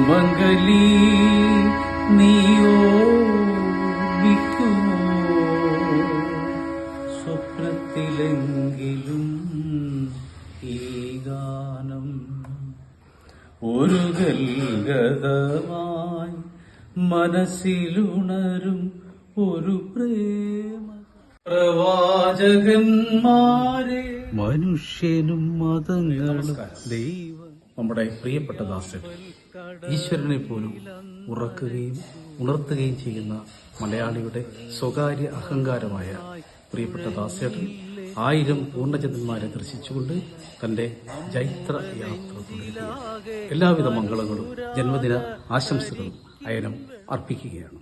സുമംഗലി നീയോർമ്മിക്കുമോ സ്വപ്നത്തിലെങ്കിലും ഈ ഗാനം ഒരു ഗൽഗതമായി മനസ്സിലുണരും ഒരു പ്രേമ പ്രവാചകന്മാരെ മനുഷ്യനും മതങ്ങളും ദൈവം. നമ്മുടെ പ്രിയപ്പെട്ട ദാസൻ ഈശ്വരനെ പോലും ഉണർത്തുകയും ചെയ്യുന്ന മലയാളിയുടെ സ്വകാര്യ അഹങ്കാരമായ പ്രിയപ്പെട്ട ദാസേട്ടൻ 1000 പൂർണ്ണചന്ദ്രന്മാരെ ദർശിച്ചുകൊണ്ട് തന്റെ ജൈത്ര യാത്ര തുടരുകയാണ്. എല്ലാവിധ മംഗളങ്ങളും ജന്മദിന ആശംസകളും അയനം അർപ്പിക്കുകയാണ്.